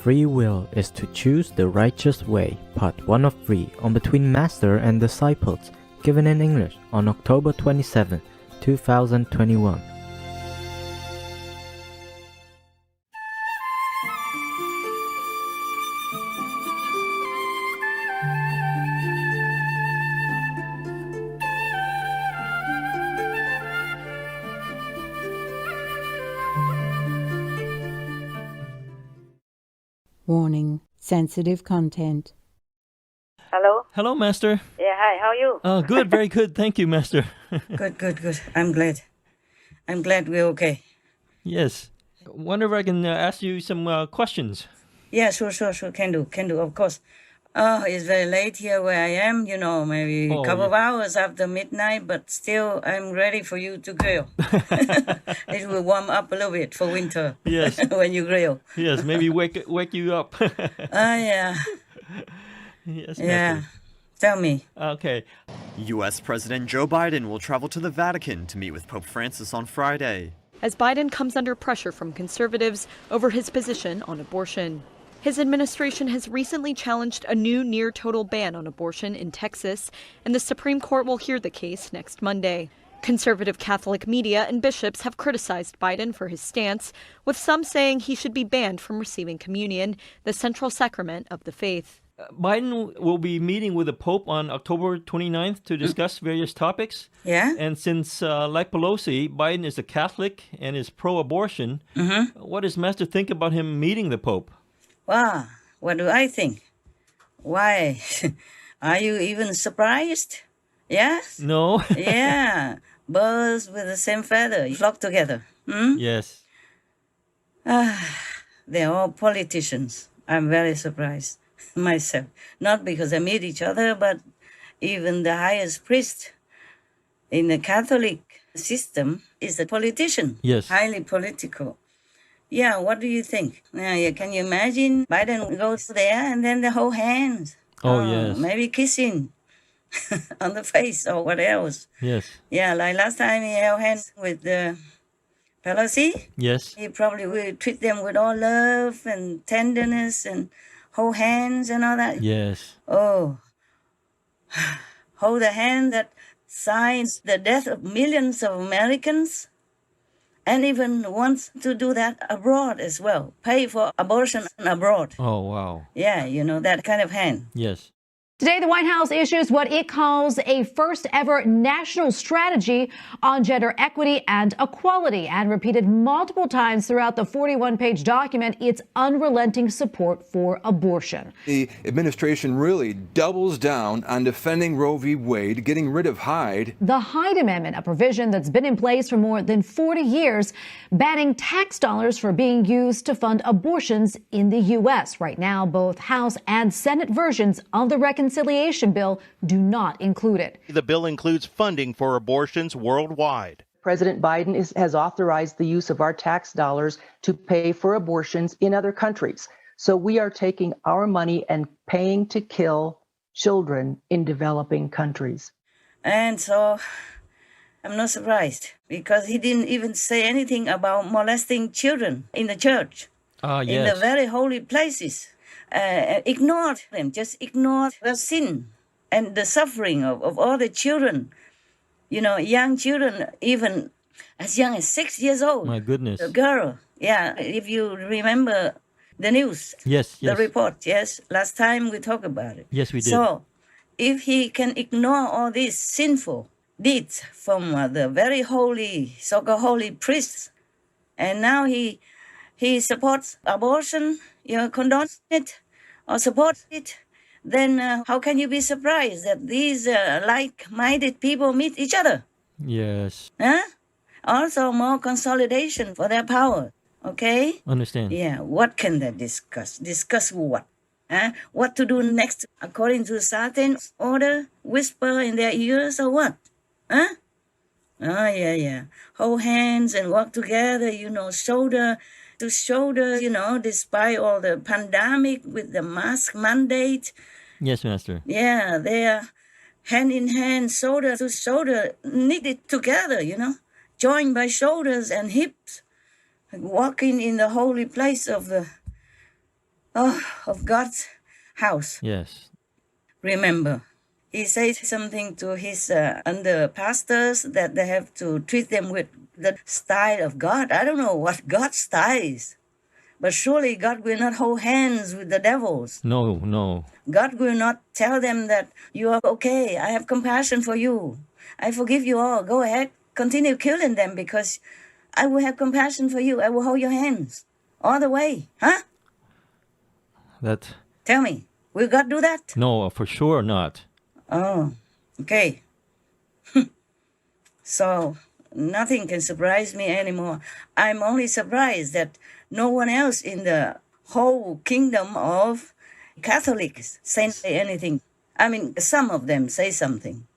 Free will is to choose the righteous way, part 1 of 3 on Between Master and Disciples, given in English on October 27, 2021. Warning, sensitive content. Hello? Hello, Master. Yeah, hi, how are you? Good, very good. Thank you, Master. Good. I'm glad we're okay. Yes. Wonder if I can ask you some questions. Yeah, sure. Can do, of course. Oh, it's very late here where I am, maybe a couple of hours after midnight, but still I'm ready for you to grill. It will warm up a little bit for winter. Yes. When you grill. Yes, maybe wake you up. Yeah. Yes, Master. Yeah. Tell me. Okay. U.S. President Joe Biden will travel to the Vatican to meet with Pope Francis on Friday. As Biden comes under pressure from conservatives over his position on abortion. His administration has recently challenged a new near-total ban on abortion in Texas, and the Supreme Court will hear the case next Monday. Conservative Catholic media and bishops have criticized Biden for his stance, with some saying he should be banned from receiving communion, the central sacrament of the faith. Biden will be meeting with the Pope on October 29th to discuss various topics. Yeah? And since, like Pelosi, Biden is a Catholic and is pro-abortion, what does Master think about him meeting the Pope? Wow, what do I think? Why? Are you even surprised? Yes? No. Yeah, birds with the same feather flock together. Yes. They're all politicians. I'm very surprised myself. Not because they meet each other, but even the highest priest in the Catholic system is a politician. Yes. Highly political. Yeah, what do you think? Can you imagine Biden goes there and then they hold hands? Oh, yes. Maybe kissing on the face or what else. Yes. Yeah, like last time he held hands with Pelosi. Yes. He probably will treat them with all love and tenderness and hold hands and all that. Yes. Oh, hold the hand that signs the death of millions of Americans. And even wants to do that abroad as well. Pay for abortion abroad. Oh, wow. Yeah, that kind of hand. Yes. Today, the White House issues what it calls a first ever national strategy on gender equity and equality, and repeated multiple times throughout the 41-page document its unrelenting support for abortion. The administration really doubles down on defending Roe v. Wade, getting rid of Hyde. The Hyde Amendment, a provision that's been in place for more than 40 years, banning tax dollars for being used to fund abortions in the U.S. Right now, both House and Senate versions of the reconciliation bill do not include it. The bill includes funding for abortions worldwide. President Biden has authorized the use of our tax dollars to pay for abortions in other countries. So we are taking our money and paying to kill children in developing countries. And so I'm not surprised because he didn't even say anything about molesting children in the church, Yes. in the very holy places. Ignored them, just ignored the sin and the suffering of all the children. Young children, even as young as 6 years old. My goodness. A girl, yeah, if you remember the news. Yes. The report, yes. Last time we talked about it. Yes, we did. So, if he can ignore all these sinful deeds from the very holy, so-called holy priests, and now he supports abortion, condones it or supports it, then how can you be surprised that these like-minded people meet each other? Yes. Huh? Also, more consolidation for their power, okay? Understand. Yeah, what can they discuss? Discuss what? What to do next according to certain order? Whisper in their ears or what? Huh? Oh, yeah. Hold hands and walk together, shoulder to shoulder, despite all the pandemic with the mask mandate. Yes, Master. Yeah, they are hand in hand, shoulder to shoulder, knitted together, joined by shoulders and hips, walking in the holy place of the of God's house. Yes. Remember, he says something to his under pastors that they have to treat them with the style of God. I don't know what God's style is, but surely God will not hold hands with the devils. No, no. God will not tell them that you are okay. I have compassion for you. I forgive you all. Go ahead, continue killing them because I will have compassion for you. I will hold your hands all the way. Huh? That. Tell me, will God do that? No, for sure not. Oh, okay. So nothing can surprise me anymore. I'm only surprised that no one else in the whole kingdom of Catholics say anything. I mean, some of them say something,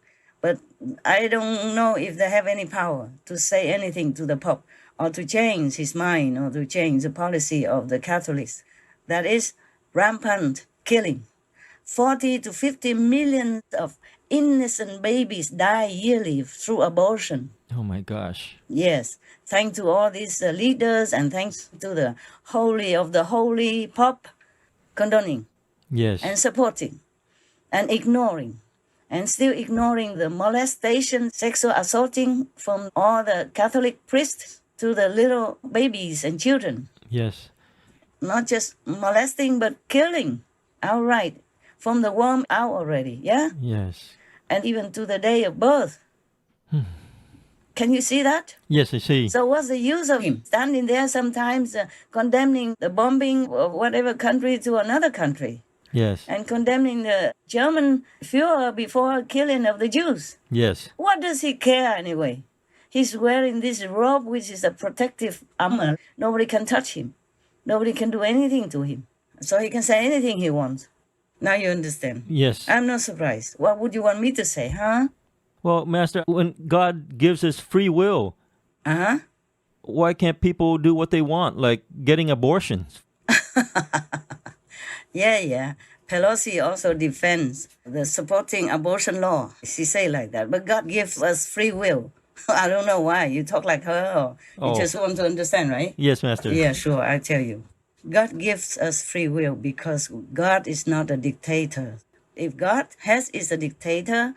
but I don't know if they have any power to say anything to the Pope or to change his mind or to change the policy of the Catholics. That is rampant killing. 40 to 50 million of innocent babies die yearly through abortion. Oh my gosh. Yes, thanks to all these leaders and thanks to the holy of the holy Pope condoning Yes. and supporting and ignoring and still ignoring the molestation, sexual assaulting from all the Catholic priests to the little babies and children. Yes. Not just molesting, but killing outright from the womb out already, yeah? Yes. And even to the day of birth. Can you see that? Yes, I see. So what's the use of him standing there sometimes condemning the bombing of whatever country to another country Yes. and condemning the German Führer before killing of the Jews? Yes. What does he care anyway? He's wearing this robe which is a protective armor. Nobody can touch him. Nobody can do anything to him. So he can say anything he wants. Now you understand. Yes. I'm not surprised. What would you want me to say, huh? Well, Master, when God gives us free will, Uh-huh. why can't people do what they want, like getting abortions? Yeah. Pelosi also defends the supporting abortion law. She say like that. But God gives us free will. I don't know why. You talk like her or you Oh. just want to understand, right? Yes, Master. Yeah, sure. I tell you. God gives us free will because God is not a dictator. If God is a dictator,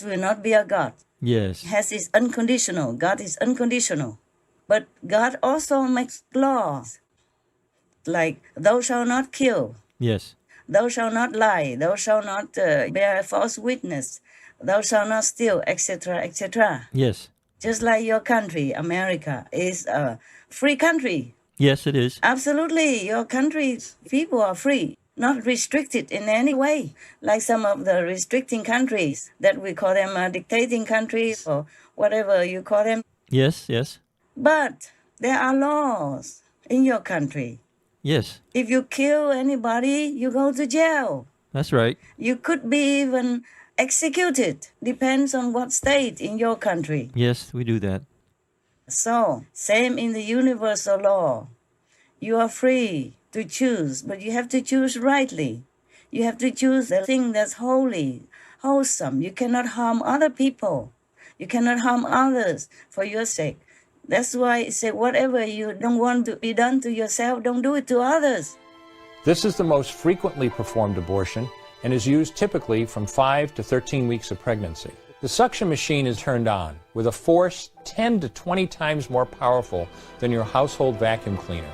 will not be a God. Yes. Is unconditional. God is unconditional. But God also makes laws. Like, thou shalt not kill. Yes. Thou shalt not lie. Thou shalt not bear false witness. Thou shalt not steal, etc., etc. Yes. Just like your country, America, is a free country. Yes, it is. Absolutely. Your country's people are free, not restricted in any way, like some of the restricting countries that we call them dictating countries or whatever you call them. Yes, yes. But there are laws in your country. Yes, If you kill anybody, you go to jail. that's right. You could be even executed. Depends on what state in your country. Yes, we do that. So, same in the universal law. You are free to choose, but you have to choose rightly. You have to choose the thing that's holy, wholesome. You cannot harm other people. You cannot harm others for your sake. That's why I say whatever you don't want to be done to yourself, don't do it to others. This is the most frequently performed abortion and is used typically from 5 to 13 weeks of pregnancy. The suction machine is turned on with a force 10 to 20 times more powerful than your household vacuum cleaner.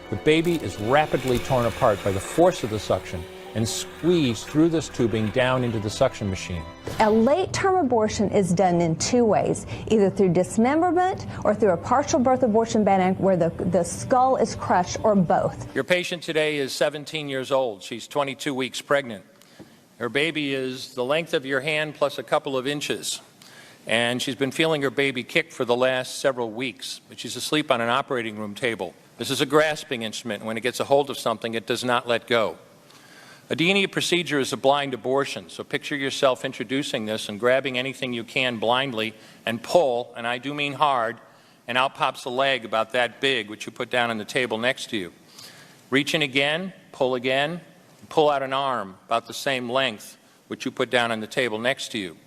The baby is rapidly torn apart by the force of the suction and squeezed through this tubing down into the suction machine. A late-term abortion is done in two ways, either through dismemberment or through a partial birth abortion where the skull is crushed, or both. Your patient today is 17 years old. She's 22 weeks pregnant. Her baby is the length of your hand plus a couple of inches. And she's been feeling her baby kick for the last several weeks, but she's asleep on an operating room table. This is a grasping instrument, and when it gets a hold of something, it does not let go. A D&E procedure is a blind abortion, so picture yourself introducing this and grabbing anything you can blindly and pull, and I do mean hard, and out pops a leg about that big, which you put down on the table next to you. Reach in again, pull out an arm about the same length, which you put down on the table next to you,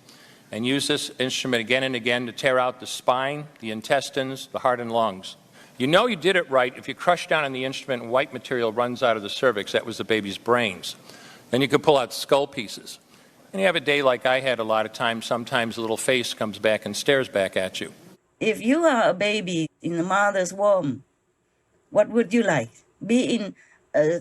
and use this instrument again and again to tear out the spine, the intestines, the heart and lungs. You know you did it right if you crush down on the instrument and white material runs out of the cervix. That was the baby's brains. Then you could pull out skull pieces. And you have a day like I had a lot of times. Sometimes the little face comes back and stares back at you. If you are a baby in the mother's womb, what would you like? Be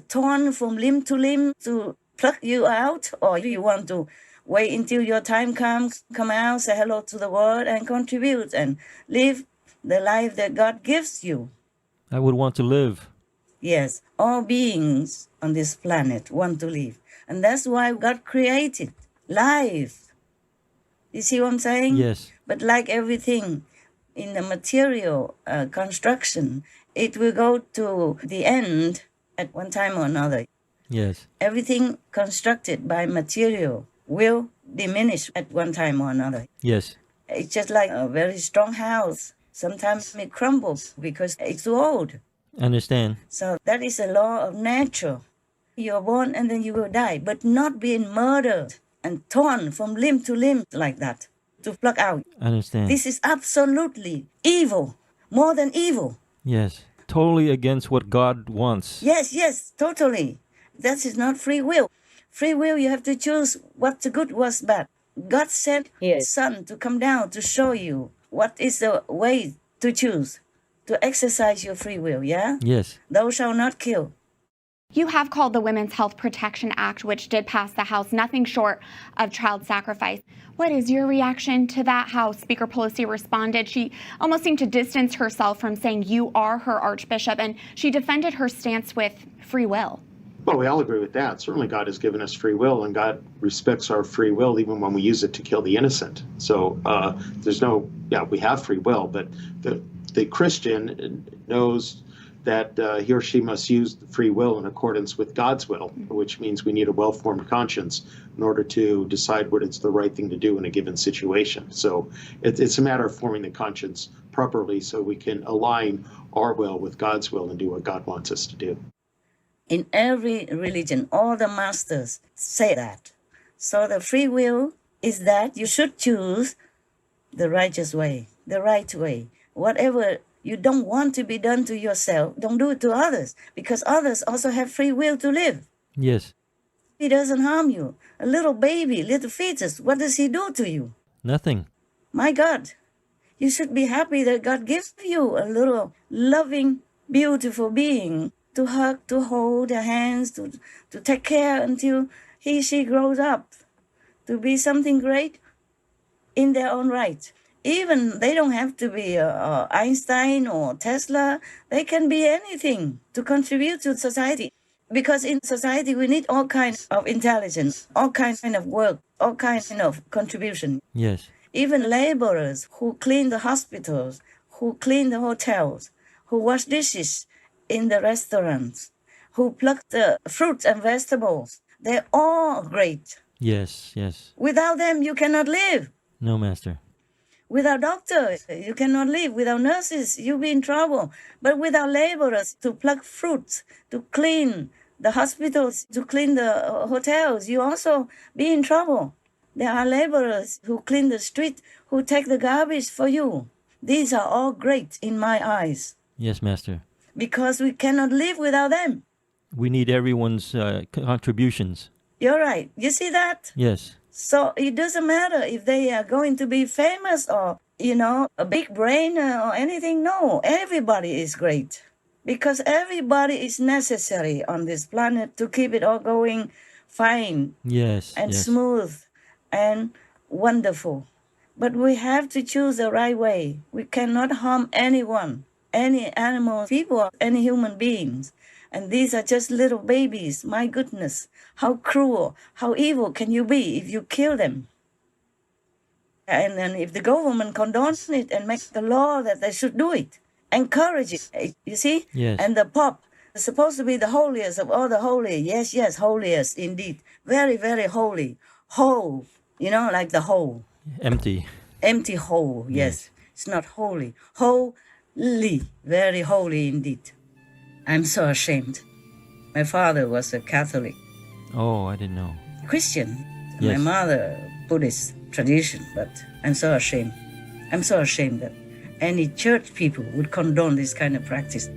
torn from limb to limb to pluck you out? Or you want to wait until your time comes, come out, say hello to the world, and contribute and live the life that God gives you? I would want to live. Yes, all beings on this planet want to live. And that's why God created life. You see what I'm saying? Yes. But like everything in the material construction, it will go to the end at one time or another. Yes. Everything constructed by material will diminish at one time or another. Yes. It's just like a very strong house. Sometimes it crumbles because it's too old. Understand. So that is a law of nature. You're born and then you will die, but not being murdered and torn from limb to limb like that to pluck out. Understand. This is absolutely evil, more than evil. Yes. Totally against what God wants. Yes, totally. That is not free will. Free will, you have to choose what's good, what's bad. God sent His Son to come down to show you what is the way to choose, to exercise your free will, yeah? Yes. Thou shalt not kill. You have called the Women's Health Protection Act, which did pass the House, nothing short of child sacrifice. What is your reaction to that? How Speaker Pelosi responded? She almost seemed to distance herself from saying you are her archbishop, and she defended her stance with free will. Well, we all agree with that. Certainly God has given us free will, and God respects our free will even when we use it to kill the innocent. So we have free will, but the Christian knows that he or she must use the free will in accordance with God's will, which means we need a well-formed conscience in order to decide what is the right thing to do in a given situation. So it's a matter of forming the conscience properly so we can align our will with God's will and do what God wants us to do. In every religion, all the masters say that. So the free will is that you should choose the righteous way, the right way. Whatever you don't want to be done to yourself, don't do it to others, because others also have free will to live. Yes. He doesn't harm you. A little baby, little fetus, what does he do to you? Nothing. My God, you should be happy that God gives you a little loving, beautiful being to hug, to hold their hands, to take care until she grows up to be something great in their own right. Even they don't have to be Einstein or Tesla. They can be anything to contribute to society. Because in society, we need all kinds of intelligence, all kinds of work, all kinds of contribution. Yes. Even laborers who clean the hospitals, who clean the hotels, who wash dishes in the restaurants, who pluck the fruits and vegetables. They're all great. Yes. Without them, you cannot live. No, Master. Without doctors, you cannot live. Without nurses, you'll be in trouble. But without laborers to pluck fruits, to clean the hospitals, to clean the hotels, you also be in trouble. There are laborers who clean the street, who take the garbage for you. These are all great in my eyes. Yes, Master. Because we cannot live without them. We need everyone's contributions. You're right. You see that? Yes. So it doesn't matter if they are going to be famous or, a big brain or anything. No, everybody is great. Because everybody is necessary on this planet to keep it all going fine. Yes. And smooth and wonderful. But we have to choose the right way. We cannot harm anyone, any animal, people, any human beings. And these are just little babies. My goodness, how cruel, how evil can you be if you kill them? And then if the government condones it and makes the law that they should do it, encourage it, you see? Yes. And the Pope is supposed to be the holiest of all the holy. Yes, holiest indeed. Very, very holy. Whole, like the whole. Empty. Empty whole, yes. It's not holy. Holy, very holy indeed. I'm so ashamed. My father was a Catholic. Oh, I didn't know. Christian. Yes. My mother, Buddhist tradition, but I'm so ashamed. I'm so ashamed that any church people would condone this kind of practice.